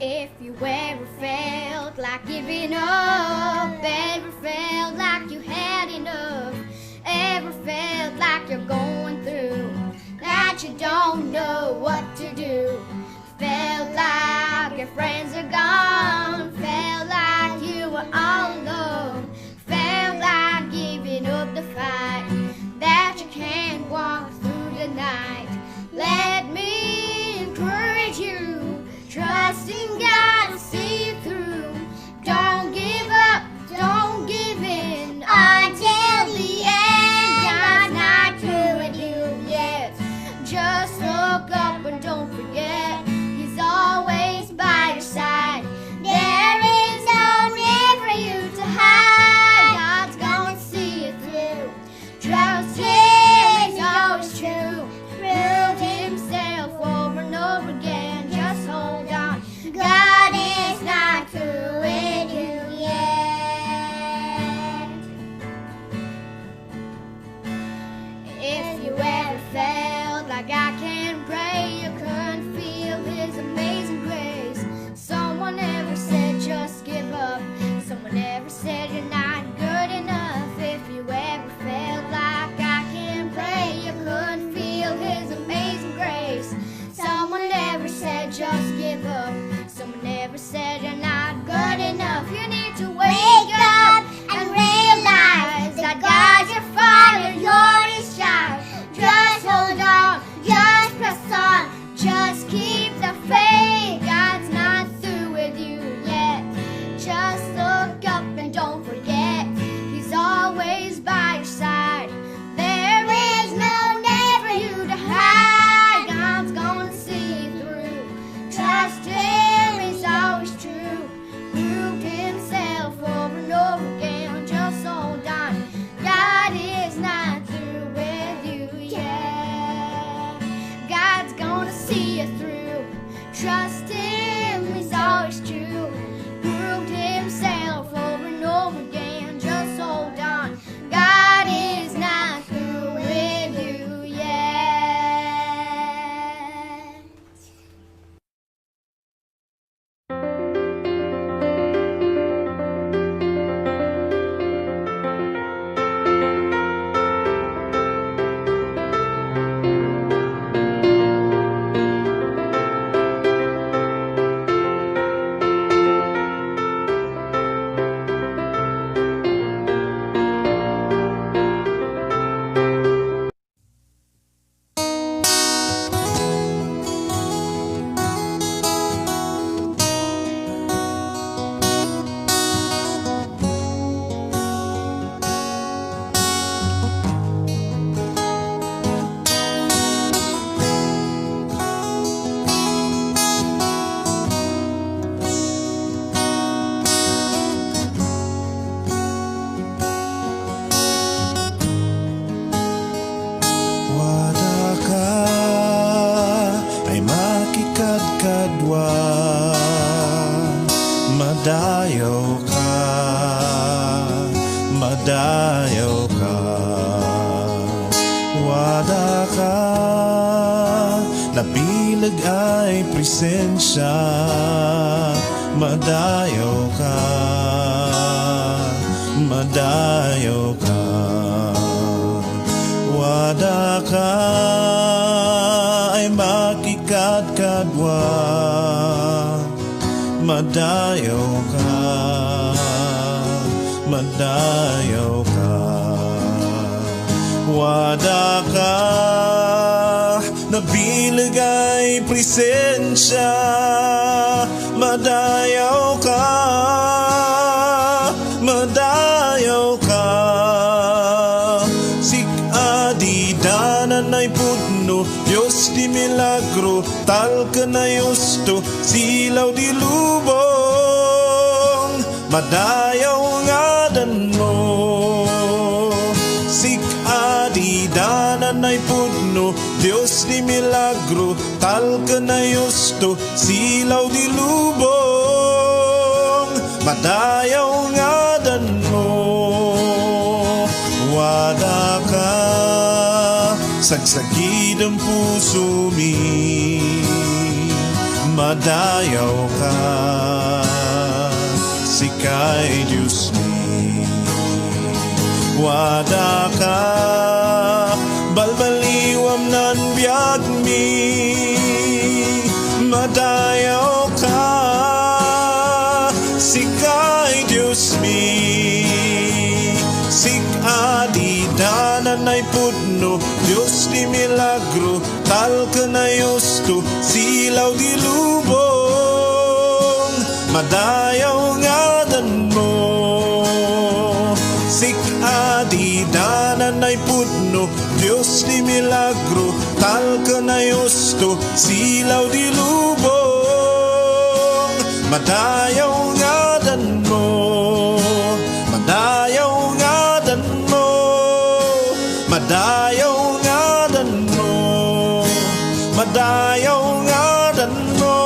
If you ever felt like giving up, ever felt like you had enough, ever felt like you're going through, that you don't know what to do, felt like your friends are gone, felt like you were all alone, felt like giving up the fight, that you can't walk through the night. Let me encourage you, trust in God to see you through. Don't give up, don't give in until the end. God's not through with you yet. Just look up and don't forget, He's always by your side. There is no need for you to hide. God's gonna see you through. Trust Him, He's always true. Proved Himself over and over again. Just hold on, God is not through with you yet. If you ever felt like I can't pray, you couldn't feel His amazing grace, someone ever said just give up, someone ever said you're not good enough. If you ever felt like I can't pray, you couldn't feel His amazing grace, someone never said just give up, someone never said you're not good enough. You need to wake up and realize that God's your Father, you're His child. Just hold on, just press on, just keep the faith. God's not through with you yet. Just look up and don't forget, He's always by your side. There is no need for you to hide. God's gonna see you through. Trust Him, He's always true. Proved Himself over and over again. Just hold on, God is not through with you yet. God's gonna see you through. Trust Him, He's always true. Proved Himself over and over again. Just hold on, God is not through with you yet. Wada ka ay makikadkadwa, madayaw ka, madayaw ka. Wada ka, nabilag ay presensya, madayaw ka, madayaw ka. Wada ka ay makikadkadwa, madayaw ka, madayaw ka. Wada ka, nabilag ay presensya, madayaw ka, madayaw ka. Danan ay pudno, Diyos di milagro, talka na yusto, silaw di lubong, madayaw ngadan mo. Sikadi danan ay pudno, Diyos di milagro, talka na yusto, silaw di lubong, madayaw ngadan mo. Wada ka, sagsagid ang puso mi, madayaw ka, sikay Diyos mi. Wada ka, balbaliwam nan biyag mi, madayaw ka, sikay Diyos mi. Sik adidanan ay pudno, Diyos di milagro, tal ka na yosto, silaw di lubong, madayaw nga dan mo. Sik adidanan ay pudno, Diyos di milagro, tal ka na yosto, silaw di lubong, madayaw nga dan mo. Madayaw nga dan mo, madayaw nga dan mo, madayaw nga dan mo.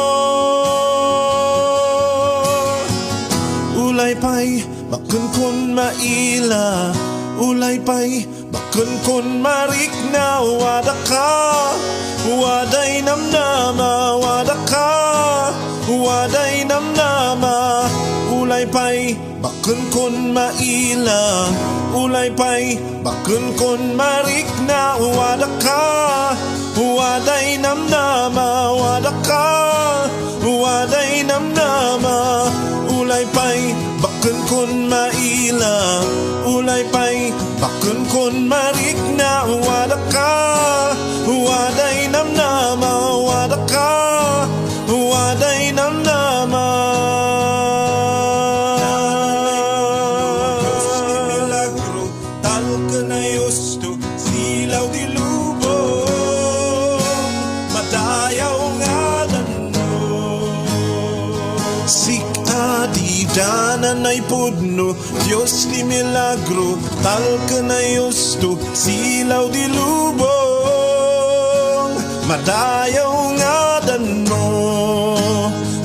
Ulay pa'y bakun kun maila, ulay pa'y bakun kun marikna. Wada ka, waday namnama, wada ka, waday namnama. Ulay pa'y bakun kun maila, ulay pa'y bakun kun marikna. Wada ka, waday namnama, wada ka, waday namnama. Ulay pa'y bakun kun maila, ulay pa'y bakun kun marikna. Wada ka, waday namnama, wada ka, waday namnama. Silaw di lubong, madayaw nga dan mo. Sik adidanan ay pudno, Diyos di milagro, tal ka na yosto, silaw di lubong, madayaw nga dan mo,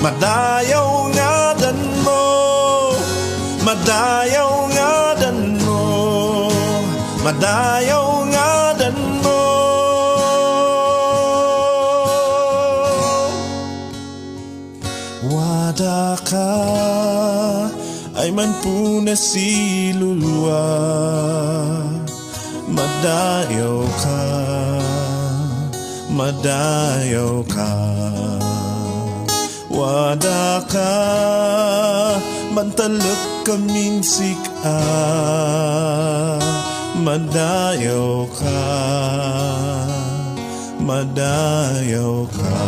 madayaw nga dan mo, madayaw nga dan mo, madayaw nga dan mo. Wada ka ay man po na si lulwa, madayaw ka, madayaw ka. Wada ka, mantalak kaminsik madayaw ka, madayaw ka.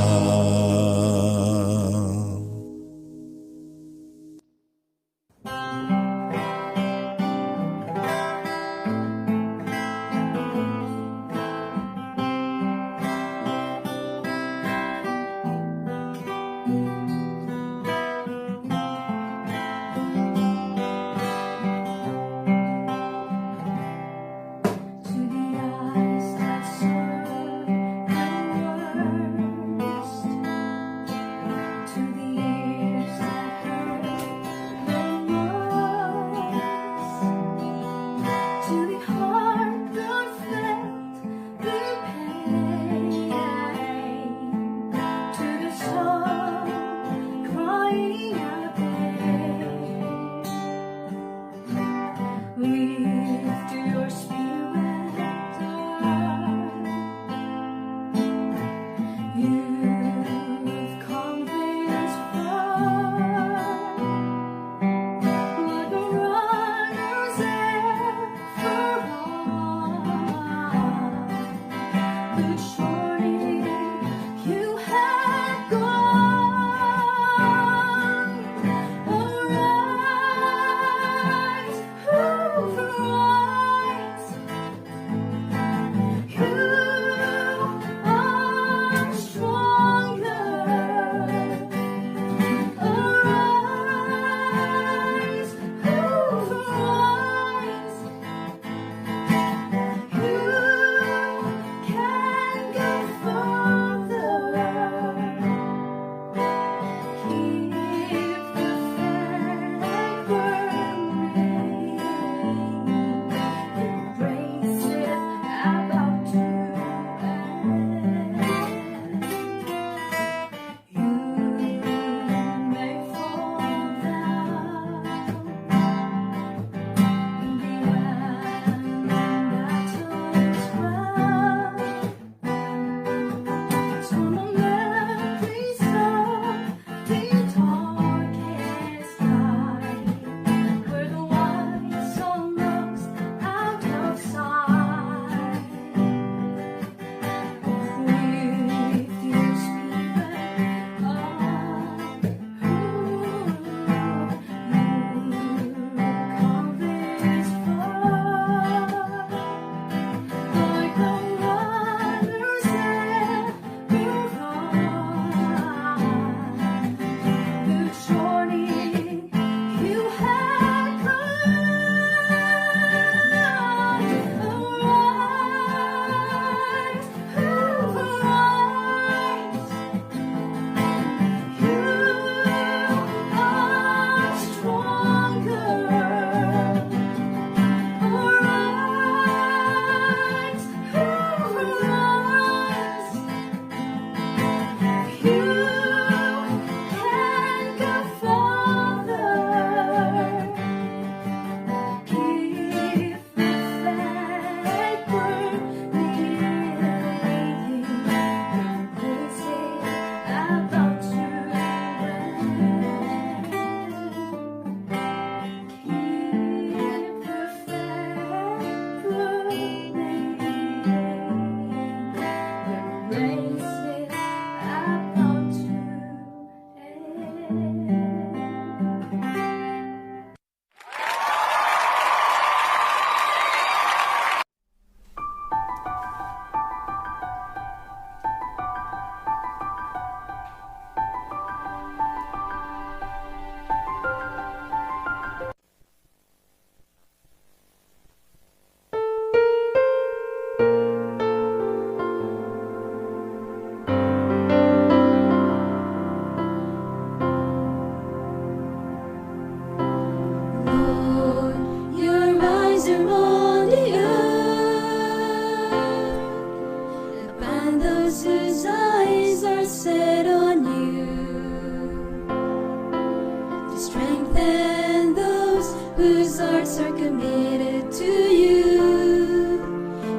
Strengthen those whose hearts are committed to you.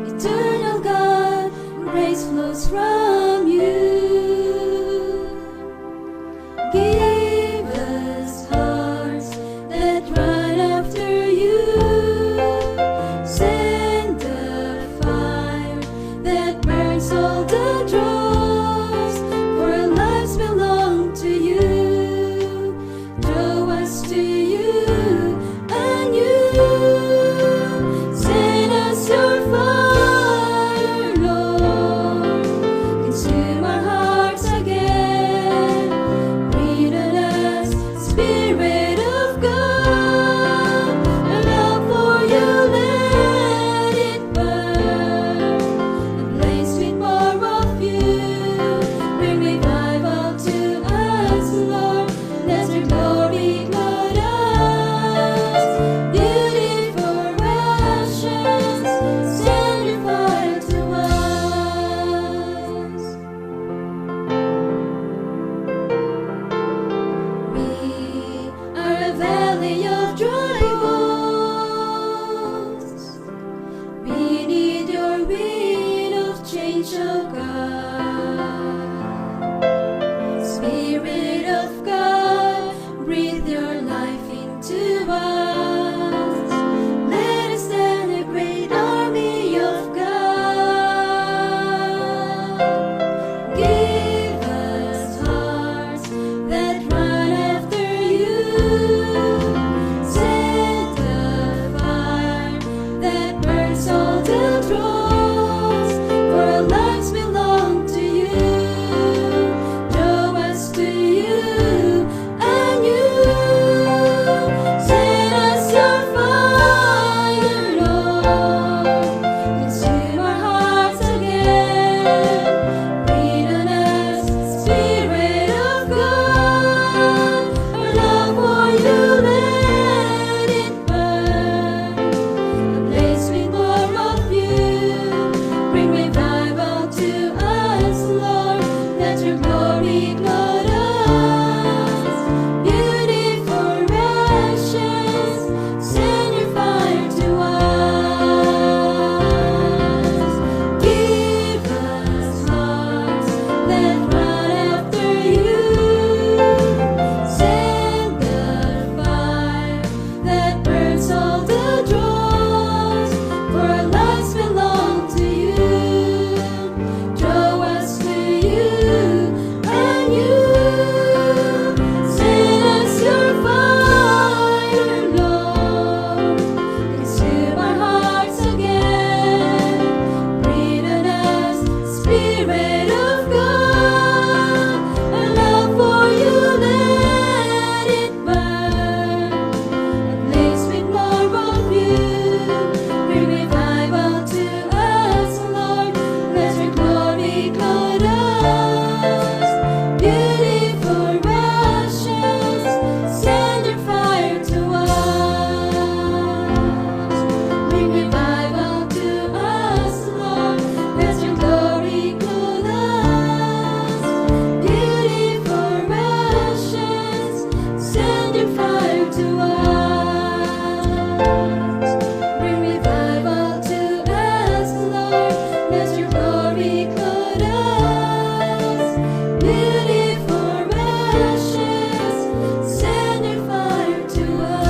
Eternal God, grace flows from you. Give us hearts that run after you. Send the fire that burns all the dross, for our lives belong to you. Draw us to you anew. Send us your fire, Lord. Consume our hearts again. Breathe on us, Spirit of God. Our love for you, let it burn. Ablaze with more of you. Bring revival to us, Lord. Let your glory flood us. Beautiful ashes, send your fire to us. We are a valley of dry bones. We need your wind of change, oh God. Spirit of God, breathe your life into us. Let us stand a great army of God. Give us hearts that run after you. Send the fire that burns all the dross, for our lives belong to you. Draw us to you anew. Send us your fire, Lord. Consume our hearts again. Breathe on us, Spirit of God. Our love for you, let it burn. Ablaze with more of you. Bring revival to us, Lord. Let your glory flood us. Beautiful ashes, send your fire to us. Give us hearts that run after you. Send the fire that burns all the dross, for our lives belong to you. Draw us to you anew. Send us your fire, Lord. Consume our hearts again. Breathe on us, Spirit of God. Our love for you, let it burn. Ablaze with more of you. Bring revival to us, Lord. Let your glory flood us. Beautiful ashes, send your fire to us. Bring revival to us, Lord. Let your glory flood us. Beautiful ashes, send your fire to us. Bring revival to us, Lord. Let your glory flood us. Beautiful ashes, send your fire to us.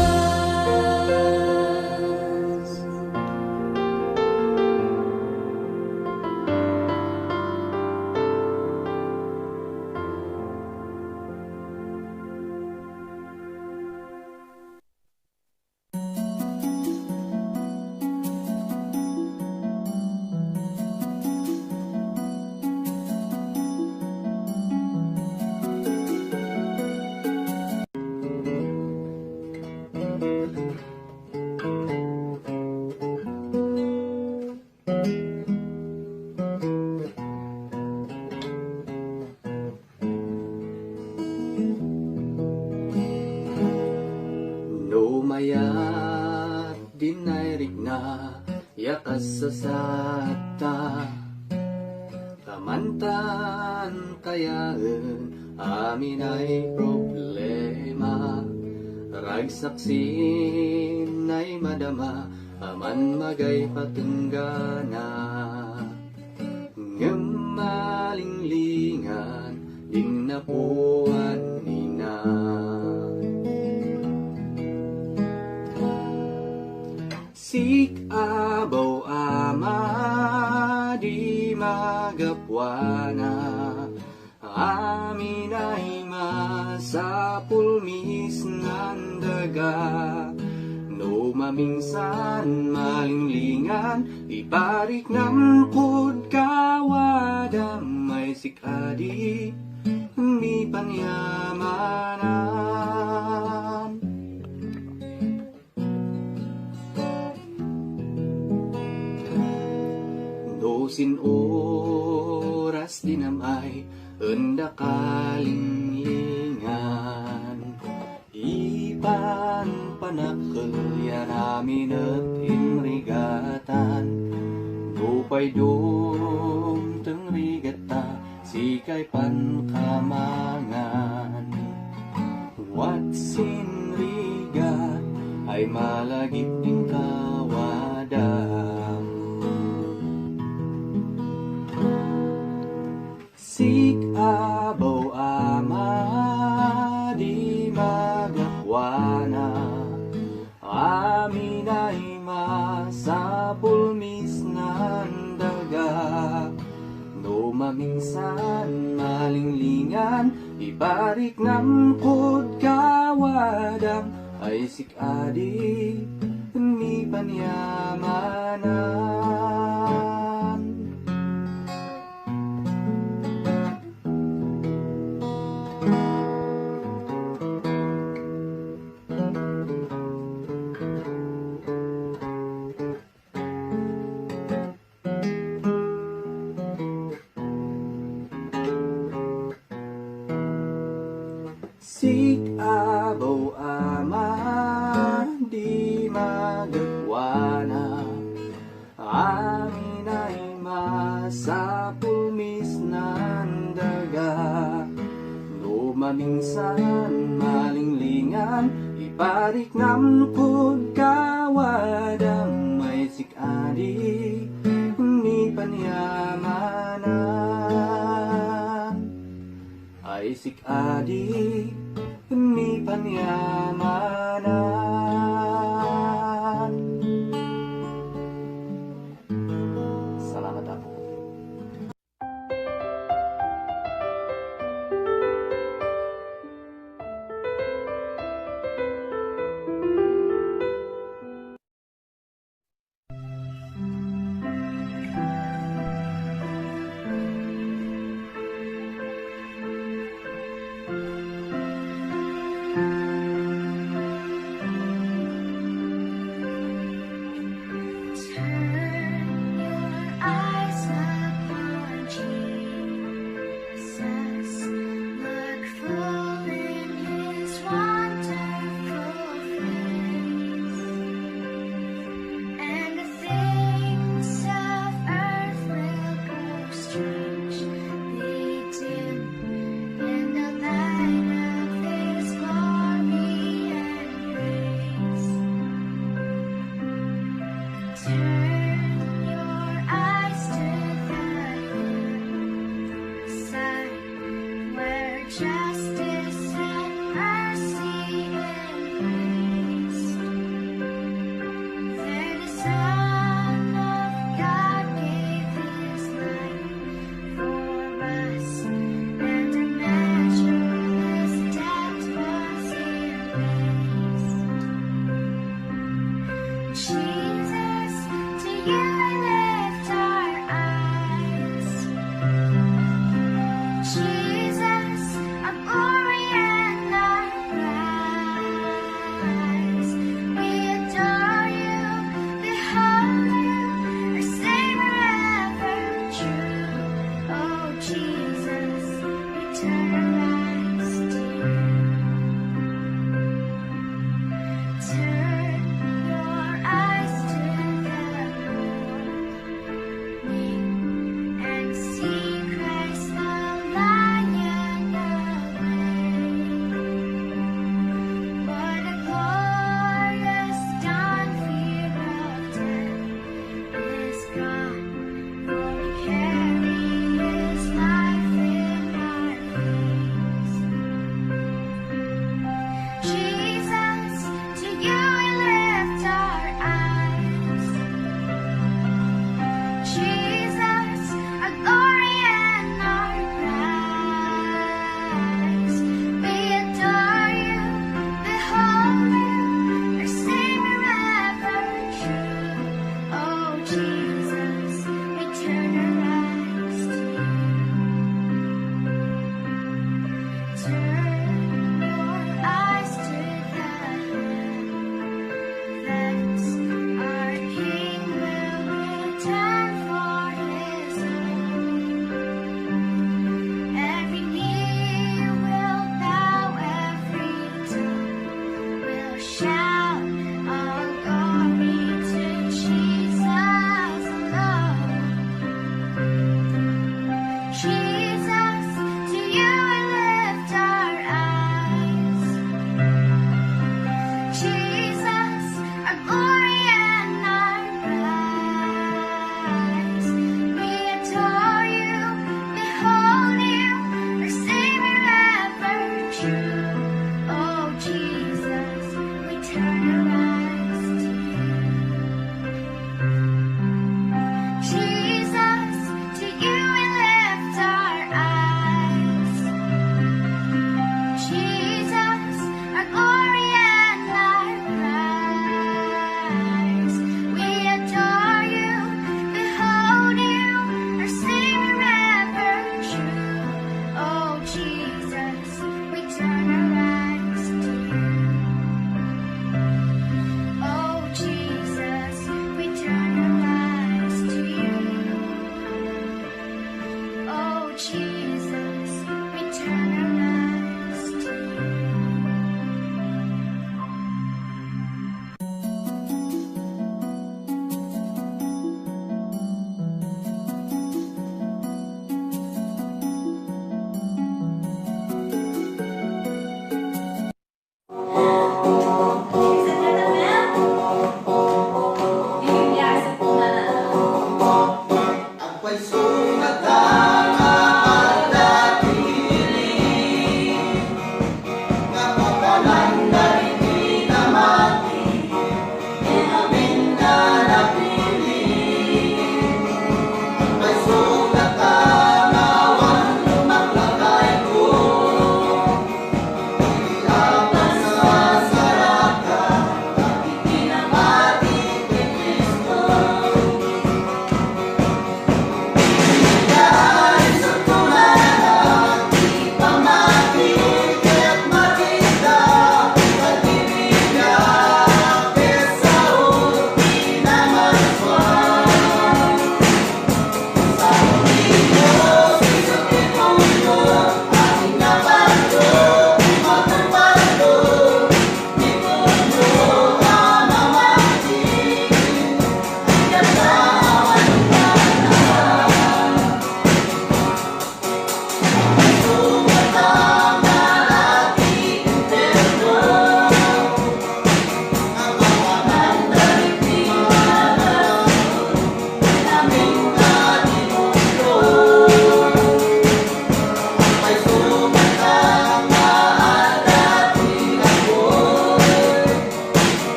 Lumaya't dinayrig na yakas sa sata Kamantan kayaan amin ay problema Ragsaksin ay madama, aman magay patunggana. Ngem malinglingan, din napuan nina. Sik abaw ama, di magapwana. Amin ay masapulmis ng daga. No mamingsan malinglingan, iparik ng pudkawadam. May sikadi, mi panyamanan. Dosin oras dinamay, enda kalinglingan. Ipan panakaya namin at inrigatan. Dupay dum teng rigata, sikay pankamangan. Watsin rigat, ay malagip din kawadam. Sik abaw ama, di magakwana. Amin ay masapulmis ng daga. No mamingsan malinglingan, iparik ng pudkawadam. Ay sikadi, mi panyamanan. Sik abaw ama, di magakwana. Amin ay masapulmis ng daga. No mamingsan malinglingan, iparik ng pudkawadam. May sikadi, ni panyamanan. Ay sikadi, mi panyamanan. Salamat ako.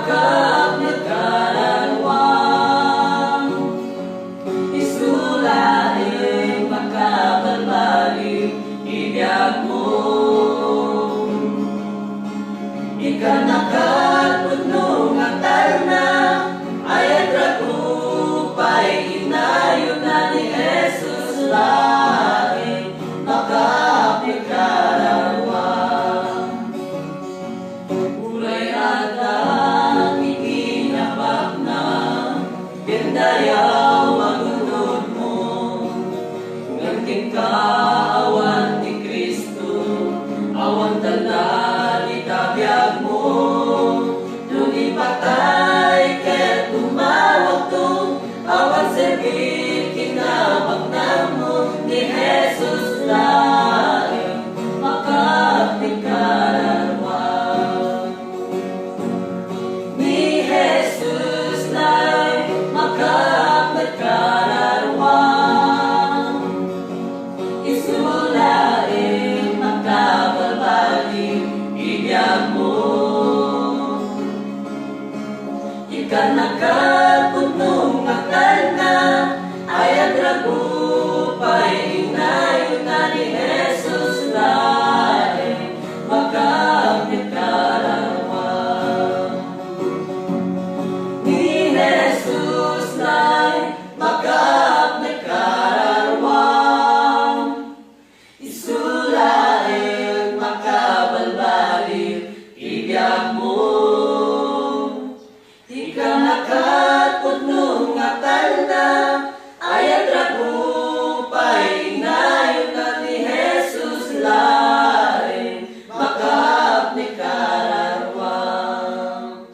makaapnagkarawang isulaing makabalbali ibiyag mo. Ikanakatpuno nga talna ayat ragupay inayon na ni Jesus laing makaapnagkarawang. Uray atang ikinabak na gendayaw manunod mo. Nganting kaawan ni Kristo awan tanan itabiyag mo. Nung ipatay ket tumawag to awan sebit kinabak na mo ni Jesus laing makaapnagkarawang. Ni Jesus laing makaapnagkarawang isulaing makabalbali ibiyag mo. Ikanakatpuno nga talna ayat ragupay inayon na ni Jesus laing makaapnagkarawang. Ni Jesus laing makaapnagkarawang isulaing makabalbali ibiyag mo. Ikanakatpuno nga talna ayat ragupay inayon na ni Jesus laing makaapnagkarawang.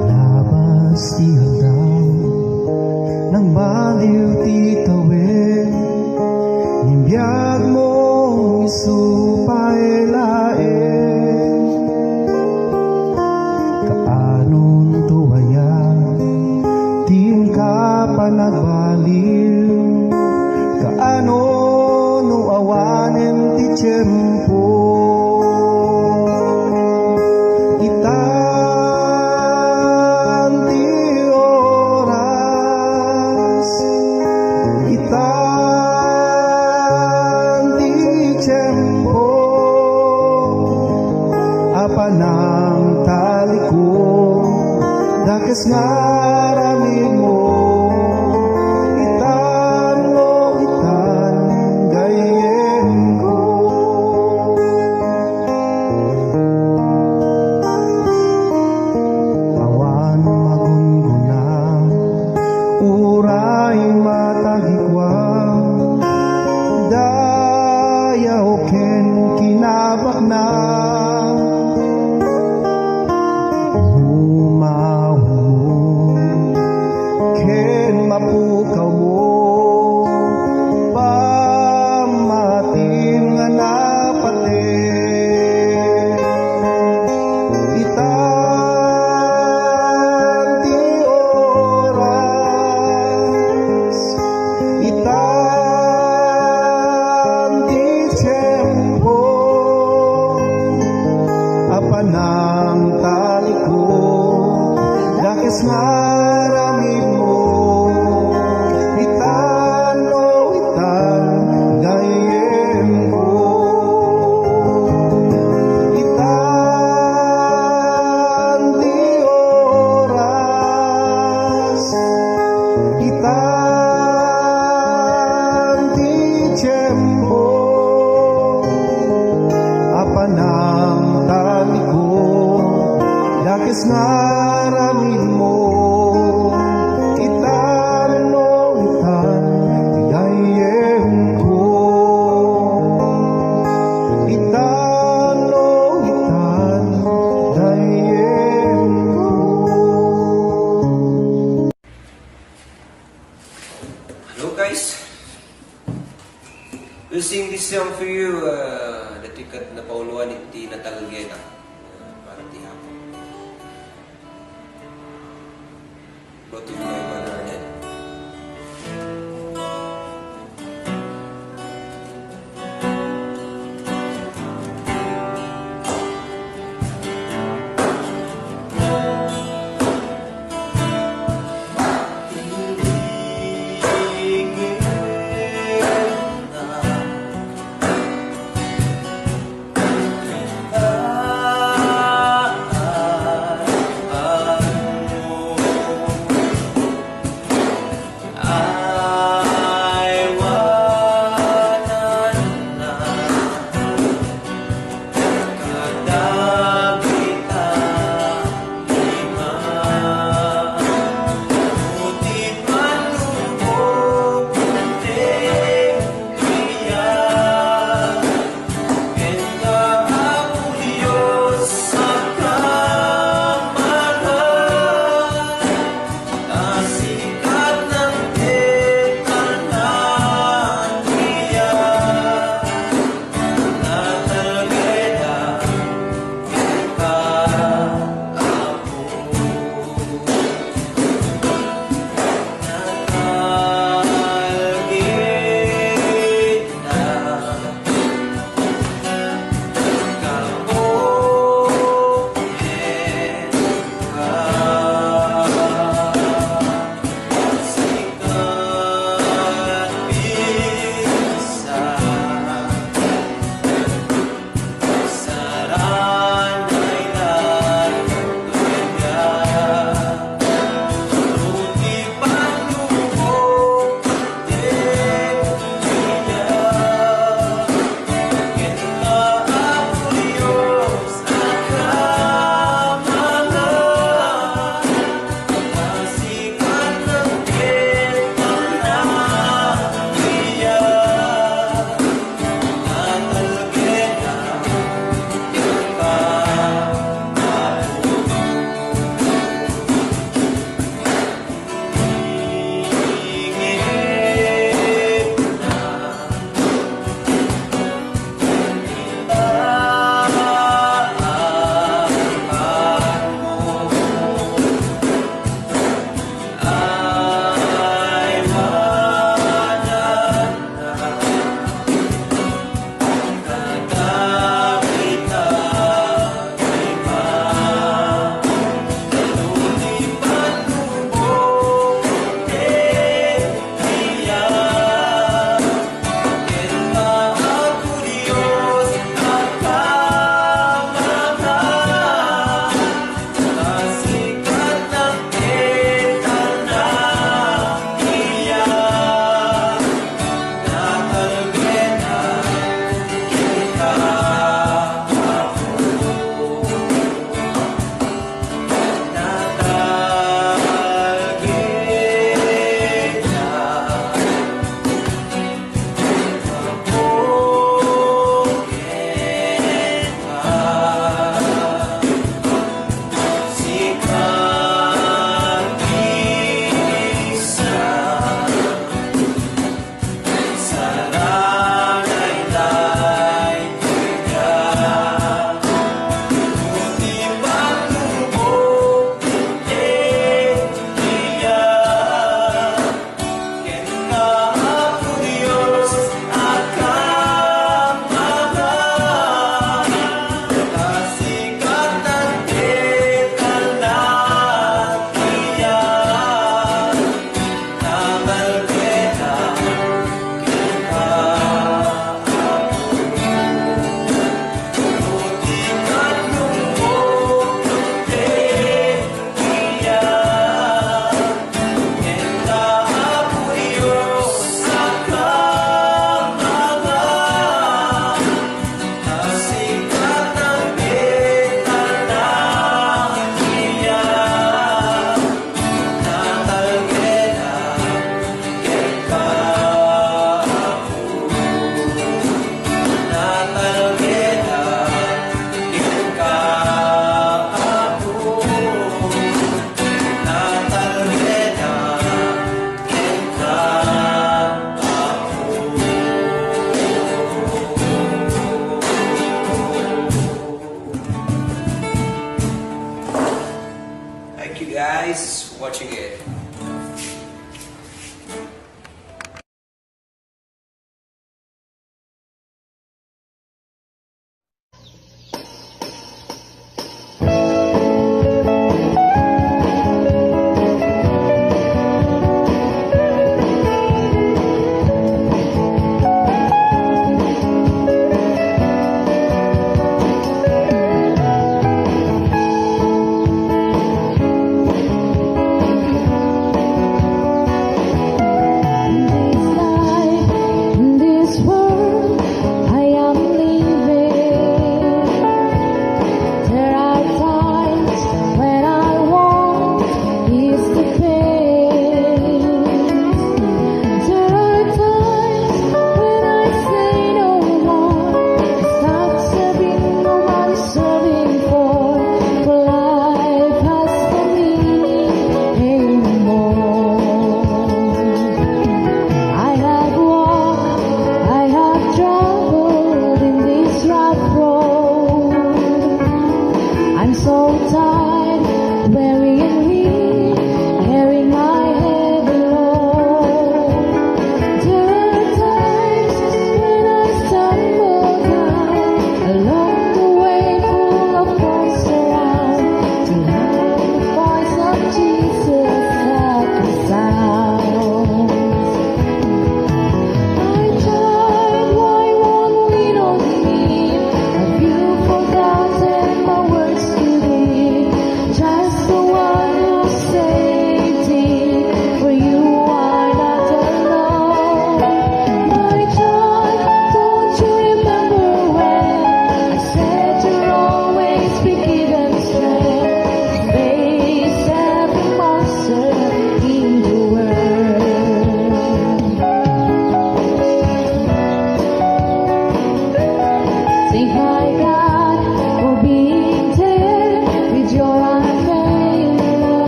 Labas di hanggang nang baliw ti tawid, nimbiyag mong isupay lain. Kaanon tuwayan, din ka pa nagbaliw, kaano no awanen ti tiyempo. Apanang tali ko, dakes ngaramid mo, itan mo itan gayen ko. Awan magungunan, uray matagikwan, dayaw ken kinabak na. Mapukaw mo pamating nga napatid, itan di oras, itan di tiyempo, apanang tali ko, dakes ngaramid mo. Dakes ngaramid mo, itan no itan gayen ko, itan no itan gayen ko. Hello guys, we'll sing this song for you, the tikat na pauluan iti Natalgena, para ti hapon. brought to you by Brother Arnett. Thank you guys for watching it. I'm so tired, weary and weak, carrying my heavy load. There are times when I stumble down along the way full of thorns around. To hear the voice of Jesus that resounds. My child, why won't we know thee? Have you forgotten my words to thee? Just the one who saved thee, for you are not alone. My child, don't you remember when I said you're always be given strength to face every monster in the world? Thank my God for being there with your unfailing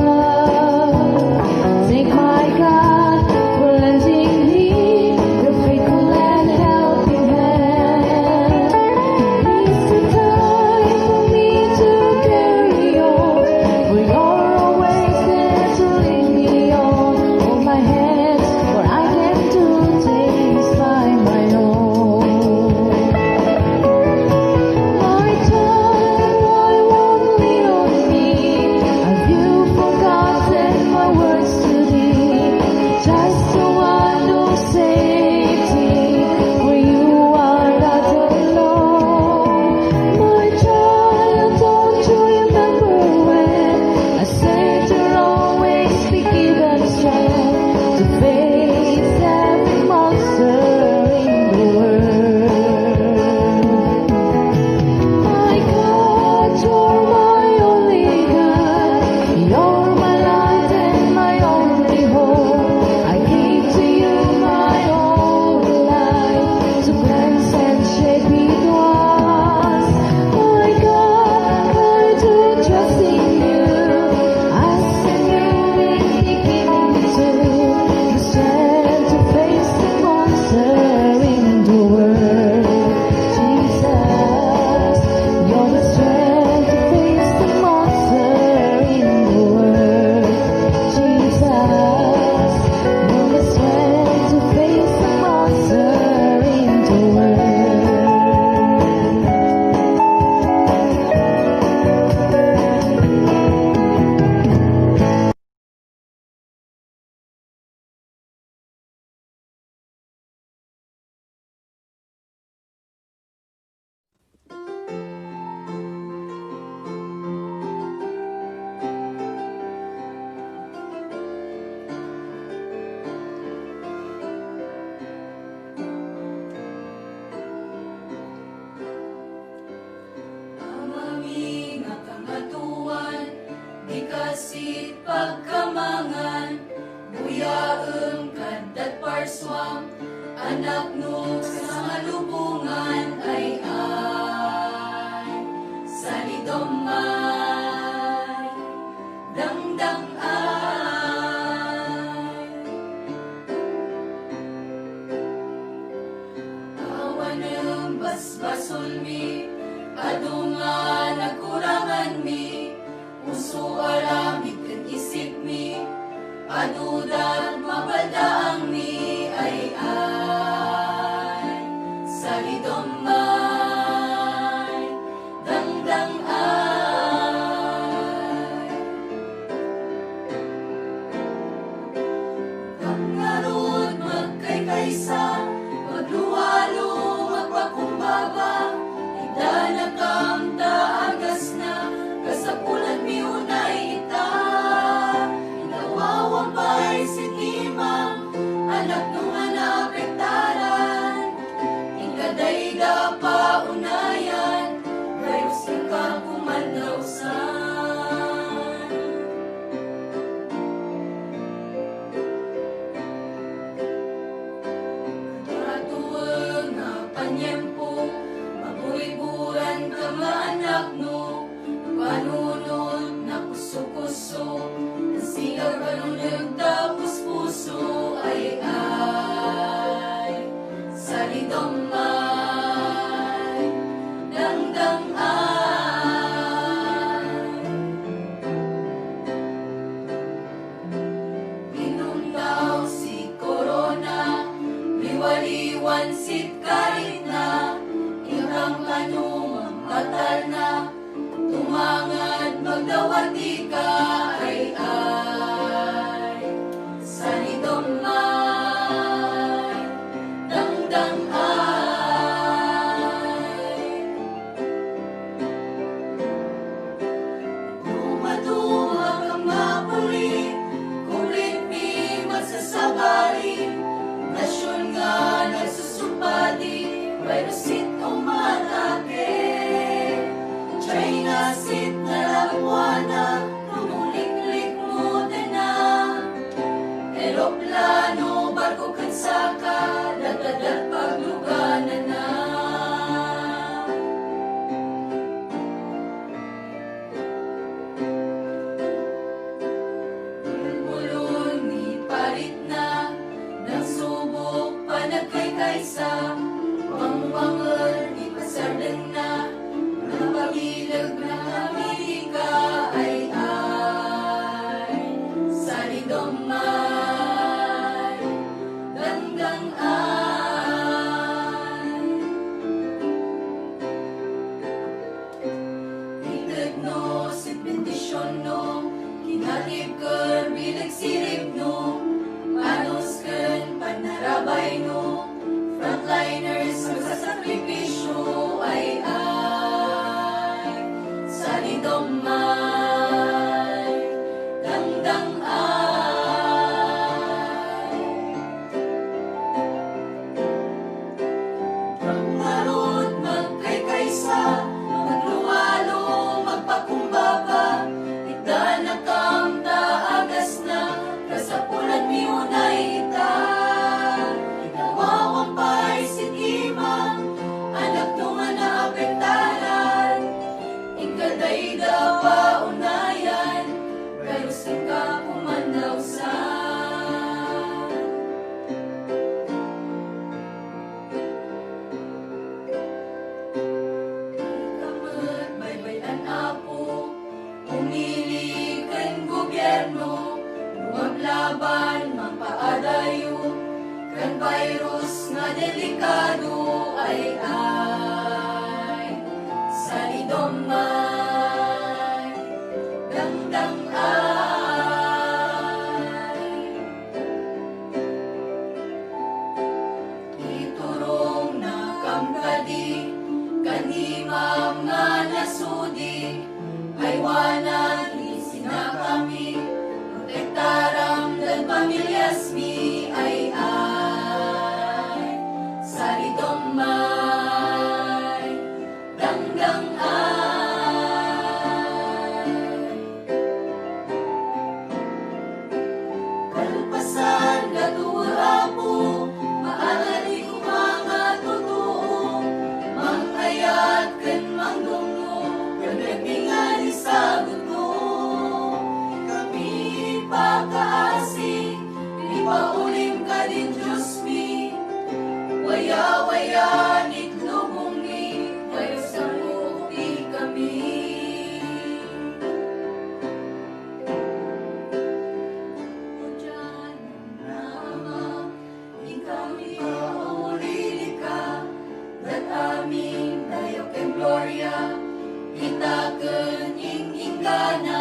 love. Thank my God for lending me your faithful and helping hand. It's the time for me to carry on, for you're always there to lead me on. Hold my hands, for I can do things by my own. My child, why won't lean on me? Have you forgotten my words to thee? Just the one who saved thee, for you are not alone. My child, don't you remember when I said you'll always be given strength to face every monster in the world? My God, you're my only God. You're my light and my only hope. I give to you my whole life to cleanse and shape it was. My God, I do trust in you. As in you is giving me to the strength to face the monster in the world. Jesus, you're the strength to face the monster in the world. Jesus, you're the strength to face the monster in the world. Amami nga kangatuan, di kasi pagkamangan, buyaeng kadat parswang, anak no sa malubungan ay salidomay, dangdang ay. Awanem basbason mi, adungan nakurangan mi, uso aramid kan isip mi, adudat mabaldaang mi ay. Matib ker bilag sirip no, panos ken panarabay no, frontliners magsasakripisyo ay sa lidomay, dangdang ay. Magmarod, magkay-kaysa, magluwalo, magpakumbaba, ita na kam taagas na, kasapulan mi unay ita. Ikawawampay sitima, anak tunga na apektaran, ikadayda pa unayan, pero singka kumandawsan. Ikamat baybayan apo, umili kan gobyerno, lumaglaban, mapaadayo, kan virus nga delikado ay sa lidomay, dangdang ay. Iturong na kamkadi, kanimam nga nasudi, ay wanag isina kami, protektaram dan pamilyas mi ay sa lidomay, dangdang ay. Kalpasan gatuwa po, maangali ko mga totoo, mangayat kan mangdungo, kanagningan isagot mo. Kami pakaasi, ipaulim ka din Diyos mi, waya-waya nitlubong ni, kayo sa mukti kami. O Diyan, Ama, ikaw ni paulili ka, dat aming dayok and gloria, kita ken ingingana,